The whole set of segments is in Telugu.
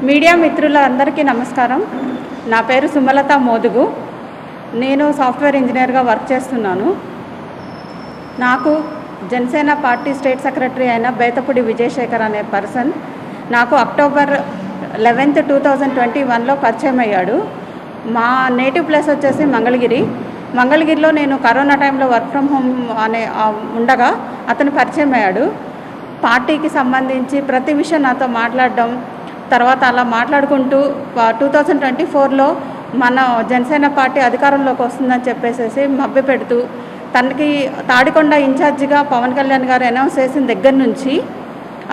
మీడియా మిత్రులందరికీ నమస్కారం. నా పేరు సుమలత మోదుగు. నేను సాఫ్ట్వేర్ ఇంజనీర్గా వర్క్ చేస్తున్నాను. నాకు జనసేన పార్టీ స్టేట్ సెక్రటరీ అయిన బేతపూడి విజయశేఖర్ అనే పర్సన్ నాకు అక్టోబర్ 11, 2021లో పరిచయం అయ్యాడు. మా నేటివ్ ప్లేస్ వచ్చేసి మంగళగిరిలో నేను కరోనా టైంలో వర్క్ ఫ్రమ్ హోమ్ ఉండగా అతను పరిచయం అయ్యాడు. పార్టీకి సంబంధించి ప్రతి విషయం నాతో మాట్లాడడం, తర్వాత అలా మాట్లాడుకుంటూ 2024లో మన జనసేన పార్టీ అధికారంలోకి వస్తుందని చెప్పేసి మభ్యపెడుతూ తనకి తాడికొండ ఇన్ఛార్జిగా పవన్ కళ్యాణ్ గారు అనౌన్స్ చేసిన దగ్గర నుంచి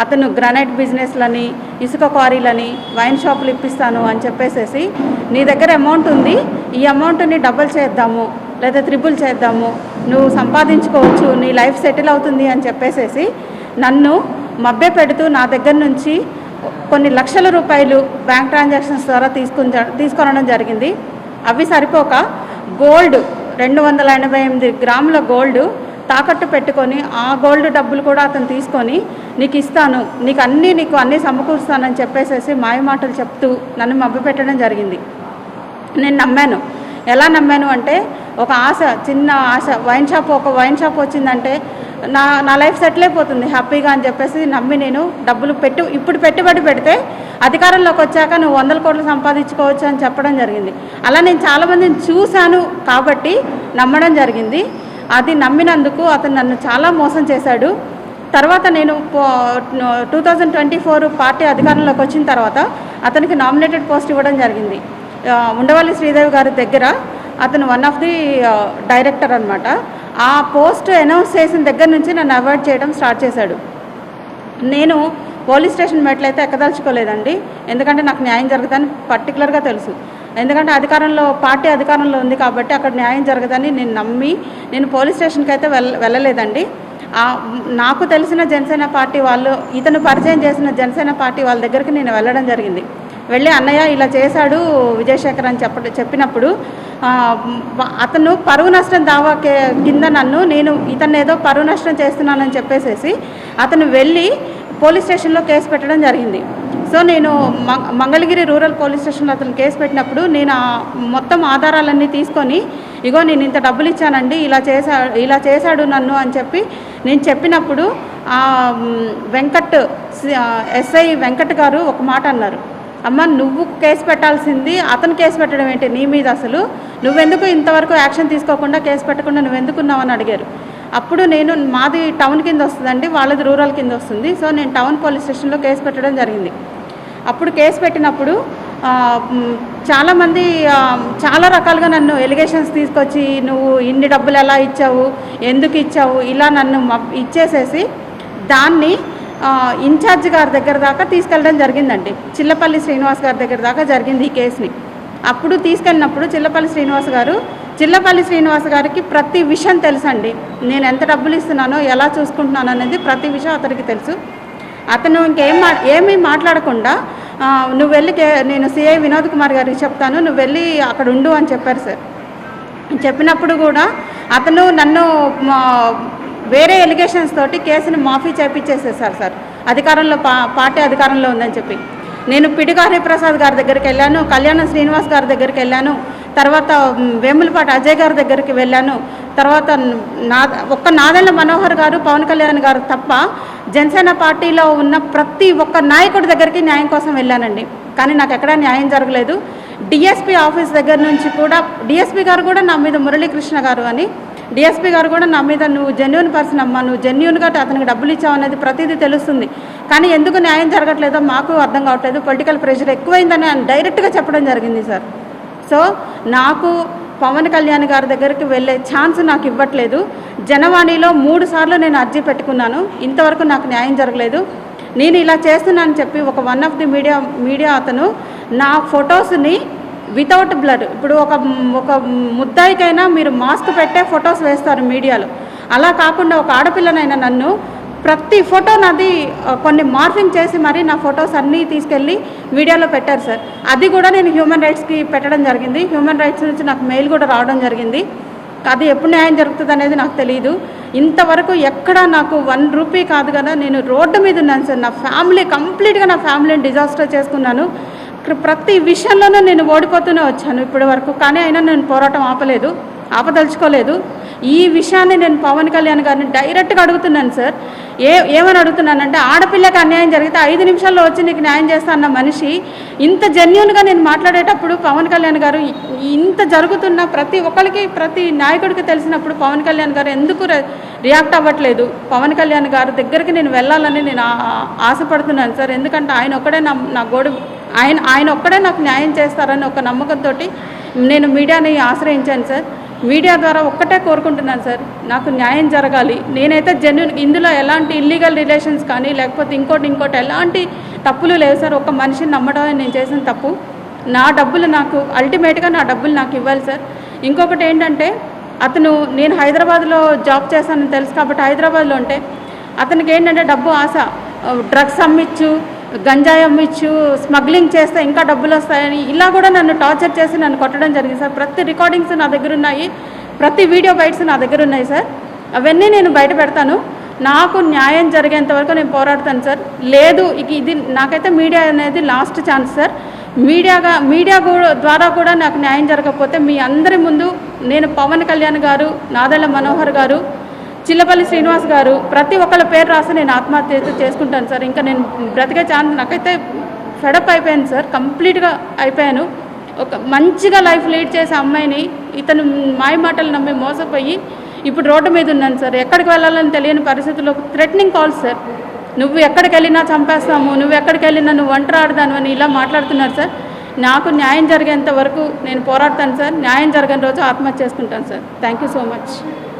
అతను గ్రానైట్ బిజినెస్లని, ఇసుక క్వారీలని, వైన్ షాపులు ఇప్పిస్తాను అని చెప్పేసి నీ దగ్గర అమౌంట్ ఉంది, ఈ అమౌంట్ని డబుల్ చేద్దాము లేదా త్రిబుల్ చేద్దాము, నువ్వు సంపాదించుకోవచ్చు, నీ లైఫ్ సెటిల్ అవుతుంది అని చెప్పేసి నన్ను మభ్యపెడుతూ నా దగ్గర నుంచి కొన్ని లక్షల రూపాయలు బ్యాంక్ ట్రాన్సాక్షన్స్ ద్వారా తీసుకొనడం జరిగింది. అవి సరిపోక గోల్డ్ 288 గ్రాముల గోల్డ్ తాకట్టు పెట్టుకొని ఆ గోల్డ్ డబ్బులు కూడా అతను తీసుకొని నీకు ఇస్తాను, నీకు అన్నీ సమకూరుస్తానని చెప్పేసి మాయమాటలు చెప్తూ నన్ను మభ్యపెట్టడం జరిగింది. నేను నమ్మాను. ఎలా నమ్మాను అంటే, ఒక ఆశ, చిన్న ఆశ, ఒక వైన్ షాప్ వచ్చిందంటే నా లైఫ్ సెటిల్ అయిపోతుంది హ్యాపీగా అని చెప్పేసి నమ్మి నేను డబ్బులు ఇప్పుడు పెట్టుబడి పెడితే అధికారంలోకి వచ్చాక నువ్వు 100 కోట్లు సంపాదించుకోవచ్చు అని చెప్పడం జరిగింది. అలా నేను చాలామందిని చూశాను కాబట్టి నమ్మడం జరిగింది. అది నమ్మినందుకు అతను నన్ను చాలా మోసం చేశాడు. తర్వాత నేను 2024 పార్టీ అధికారంలోకి వచ్చిన తర్వాత అతనికి నామినేటెడ్ పోస్ట్ ఇవ్వడం జరిగింది. ఉండవల్లి శ్రీదేవి గారి దగ్గర అతను వన్ ఆఫ్ ది డైరెక్టర్ అనమాట. ఆ పోస్ట్ అనౌన్స్ చేసిన దగ్గర నుంచి నన్ను అవాయిడ్ చేయడం స్టార్ట్ చేశాడు. నేను పోలీస్ స్టేషన్ మెట్లయితే ఎక్కదలుచుకోలేదండి, ఎందుకంటే నాకు న్యాయం జరుగుతుందని పర్టికులర్గా తెలుసు. ఎందుకంటే పార్టీ అధికారంలో ఉంది కాబట్టి అక్కడ న్యాయం జరగదని నేను నమ్మి నేను పోలీస్ స్టేషన్కి అయితే వెళ్ళలేదండి. నాకు తెలిసిన జనసేన పార్టీ వాళ్ళు, ఇతను పరిచయం చేసిన జనసేన పార్టీ వాళ్ళ దగ్గరికి నేను వెళ్ళడం జరిగింది. వెళ్ళి అన్నయ్య ఇలా చేశాడు విజయశేఖర్ అని చెప్పినప్పుడు అతను పరువు నష్టం దావా కింద నేను ఇతను ఏదో పరువు నష్టం చేస్తున్నానని చెప్పేసి అతను వెళ్ళి పోలీస్ స్టేషన్లో కేసు పెట్టడం జరిగింది. సో నేను మంగళగిరి రూరల్ పోలీస్ స్టేషన్లో అతను కేసు పెట్టినప్పుడు నేను మొత్తం ఆధారాలన్నీ తీసుకొని, ఇగో నేను ఇంత డబ్బులు ఇచ్చానండి, ఇలా చేశాడు నన్ను అని చెప్పి నేను చెప్పినప్పుడు ఎస్ఐ వెంకట్ గారు ఒక మాట అన్నారు, అమ్మ నువ్వు కేసు పెట్టాల్సింది, అతను కేసు పెట్టడం ఏంటి నీ మీద, అసలు నువ్వెందుకు ఇంతవరకు యాక్షన్ తీసుకోకుండా కేసు పెట్టకుండా నువ్వెందుకున్నావు అని అడిగారు. అప్పుడు మాది టౌన్ కింద వస్తుందండి, వాళ్ళది రూరల్ కింద వస్తుంది. సో నేను టౌన్ పోలీస్ స్టేషన్లో కేసు పెట్టడం జరిగింది. అప్పుడు కేసు పెట్టినప్పుడు చాలామంది చాలా రకాలుగా నన్ను ఎలిగేషన్స్ తీసుకొచ్చి, నువ్వు ఇన్ని డబ్బులు ఎలా ఇచ్చావు, ఎందుకు ఇచ్చావు, ఇలా నన్ను ఇచ్చేసేసి దాన్ని ఇన్ఛార్జ్ గారి దగ్గర దాకా తీసుకెళ్ళడం జరిగిందండి. చిల్లపల్లి శ్రీనివాస్ గారి దగ్గర దాకా జరిగింది ఈ కేసుని. అప్పుడు తీసుకెళ్ళినప్పుడు చిల్లపల్లి శ్రీనివాస్ గారికి ప్రతి విషయం తెలుసండి. నేను ఎంత డబ్బులు ఇస్తున్నానో, ఎలా చూసుకుంటున్నాను అనేది ప్రతి విషయం అతనికి తెలుసు. అతను ఏమీ మాట్లాడకుండా నువ్వు వెళ్ళి నేను సిఐ వినోద్ కుమార్ గారికి చెప్తాను, నువ్వు వెళ్ళి అక్కడ ఉండు అని చెప్పారు సార్. చెప్పినప్పుడు కూడా అతను నన్ను వేరే ఎలిగేషన్స్ తోటి కేసుని మాఫీ చేపించేసేసారు సార్, పార్టీ అధికారంలో ఉందని చెప్పి. నేను పిడిగారి ప్రసాద్ గారి దగ్గరికి వెళ్ళాను, కళ్యాణ శ్రీనివాస్ గారి దగ్గరికి వెళ్ళాను, తర్వాత వేములపాటి అజయ్ గారి దగ్గరికి వెళ్ళాను, తర్వాత నాదెళ్ల మనోహర్ గారు, పవన్ కళ్యాణ్ గారు తప్ప జనసేన పార్టీలో ఉన్న ప్రతి ఒక్క నాయకుడి దగ్గరికి న్యాయం కోసం వెళ్ళానండి. కానీ నాకు ఎక్కడా న్యాయం జరగలేదు. డిఎస్పీ ఆఫీస్ దగ్గర నుంచి కూడా డిఎస్పీ గారు కూడా నా మీద, మురళీకృష్ణ గారు అని డిఎస్పీ గారు కూడా నా మీద, నువ్వు జెన్యూన్ పర్సన్ అమ్మా, నువ్వు జెన్యూన్గా అతనికి డబ్బులు ఇచ్చావు అనేది ప్రతిదీ తెలుస్తుంది, కానీ ఎందుకు న్యాయం జరగట్లేదో మాకు అర్థం కావట్లేదు, పొలిటికల్ ప్రెషర్ ఎక్కువైందని ఆయన డైరెక్ట్గా చెప్పడం జరిగింది సార్. సో నాకు పవన్ కళ్యాణ్ గారి దగ్గరికి వెళ్ళే ఛాన్స్ నాకు ఇవ్వట్లేదు. జనవాణిలో 3 సార్లు నేను అర్జీ పెట్టుకున్నాను, ఇంతవరకు నాకు న్యాయం జరగలేదు. నేను ఇలా చేస్తున్నానని చెప్పి వన్ ఆఫ్ ది మీడియా అతను నా ఫొటోస్ని వితౌట్ బ్లర్, ఇప్పుడు ఒక ముద్దాయికైనా మీరు మాస్క్ పెట్టే ఫొటోస్ వేస్తారు మీడియాలో, అలా కాకుండా ఒక ఆడపిల్లనైనా నన్ను ప్రతి ఫోటో నాది కొన్ని మార్ఫింగ్ చేసి మరి నా ఫొటోస్ అన్నీ తీసుకెళ్ళి మీడియాలో పెట్టారు సార్. అది కూడా నేను హ్యూమన్ రైట్స్కి పెట్టడం జరిగింది. హ్యూమన్ రైట్స్ నుంచి నాకు మెయిల్ కూడా రావడం జరిగింది. అది ఎప్పుడు న్యాయం జరుగుతుంది అనేది నాకు తెలియదు. ఇంతవరకు ఎక్కడ నాకు 1 రూపీ కాదు కదా, నేను రోడ్డు మీద ఉన్నాను సార్. నా ఫ్యామిలీ కంప్లీట్గా నా ఫ్యామిలీని డిజాస్టర్ చేసుకున్నాను. ప్రతి విషయంలోనూ నేను ఓడిపోతూనే వచ్చాను ఇప్పటి వరకు. కానీ అయినా నేను పోరాటం ఆపదలుచుకోలేదు. ఈ విషయాన్ని నేను పవన్ కళ్యాణ్ గారిని డైరెక్ట్గా అడుగుతున్నాను సార్. ఏమని అడుగుతున్నానంటే, ఆడపిల్లకి అన్యాయం జరిగితే 5 నిమిషాల్లో వచ్చి నీకు న్యాయం చేస్తా అన్న మనిషి ఇంత జెన్యూన్గా నేను మాట్లాడేటప్పుడు పవన్ కళ్యాణ్ గారు ఇంత జరుగుతున్న ప్రతి ఒక్కరికి, ప్రతి నాయకుడికి తెలిసినప్పుడు పవన్ కళ్యాణ్ గారు ఎందుకు రియాక్ట్ అవ్వట్లేదు? పవన్ కళ్యాణ్ గారి దగ్గరికి నేను వెళ్ళాలని నేను ఆశపడుతున్నాను సార్. ఎందుకంటే ఆయన ఒక్కడే నా గోడు, ఆయన ఒక్కడే నాకు న్యాయం చేస్తారని ఒక నమ్మకంతో నేను మీడియాని ఆశ్రయించాను సార్. మీడియా ద్వారా ఒక్కటే కోరుకుంటున్నాను సార్, నాకు న్యాయం జరగాలి. నేనైతే జెన్యూన్, ఇందులో ఎలాంటి ఇల్లీగల్ రిలేషన్స్ కానీ లేకపోతే ఇంకోటి ఎలాంటి తప్పులు లేవు సార్. ఒక మనిషిని నమ్మడమే నేను చేసిన తప్పు. నా డబ్బులు నాకు అల్టిమేట్గా నా డబ్బులు నాకు ఇవ్వాలి సార్. ఇంకొకటి ఏంటంటే, నేను హైదరాబాద్లో జాబ్ చేస్తానని తెలుసు కాబట్టి హైదరాబాద్లో ఉంటే అతనికి ఏంటంటే డబ్బు ఆశ, డ్రగ్స్ అమ్మిచ్చు, గంజాయి అమ్మిచ్చు, స్మగ్లింగ్ చేస్తే ఇంకా డబ్బులు వస్తాయని ఇలా కూడా నన్ను టార్చర్ చేసి నన్ను కొట్టడం జరిగింది సార్. ప్రతి రికార్డింగ్స్ నా దగ్గర ఉన్నాయి, ప్రతి వీడియో బైట్స్ నా దగ్గర ఉన్నాయి సార్. అవన్నీ నేను బయట పెడతాను. నాకు న్యాయం జరిగేంత వరకు నేను పోరాడతాను సార్. లేదు ఇది నాకైతే మీడియా అనేది లాస్ట్ ఛాన్స్ సార్. మీడియా ద్వారా కూడా నాకు న్యాయం జరగకపోతే మీ అందరి ముందు నేను పవన్ కళ్యాణ్ గారు, నాదెళ్ల మనోహర్ గారు, చిల్లపల్లి శ్రీనివాస్ గారు, ప్రతి ఒక్కళ్ళ పేరు రాసి నేను ఆత్మహత్య చేసుకుంటాను సార్. ఇంకా నేను బ్రతికే ఛాన్స్, నాకైతే ఫెడప్ అయిపోయాను సార్, కంప్లీట్గా అయిపోయాను. ఒక మంచిగా లైఫ్ లీడ్ చేసే అమ్మాయిని ఇతను మాయ మాటలు నమ్మి మోసపోయి ఇప్పుడు రోడ్డు మీద ఉన్నాను సార్. ఎక్కడికి వెళ్ళాలని తెలియని పరిస్థితుల్లో థ్రెటనింగ్ కాల్స్ సార్. నువ్వు ఎక్కడికి వెళ్ళినా చంపేస్తాము, నువ్వు ఎక్కడికి వెళ్ళినా నువ్వు ఒంటరాడదాను అని ఇలా మాట్లాడుతున్నారు సార్. నాకు న్యాయం జరిగేంత వరకు నేను పోరాడతాను సార్. న్యాయం జరగని రోజు ఆత్మహత్య చేసుకుంటాను sir. Thank you so much.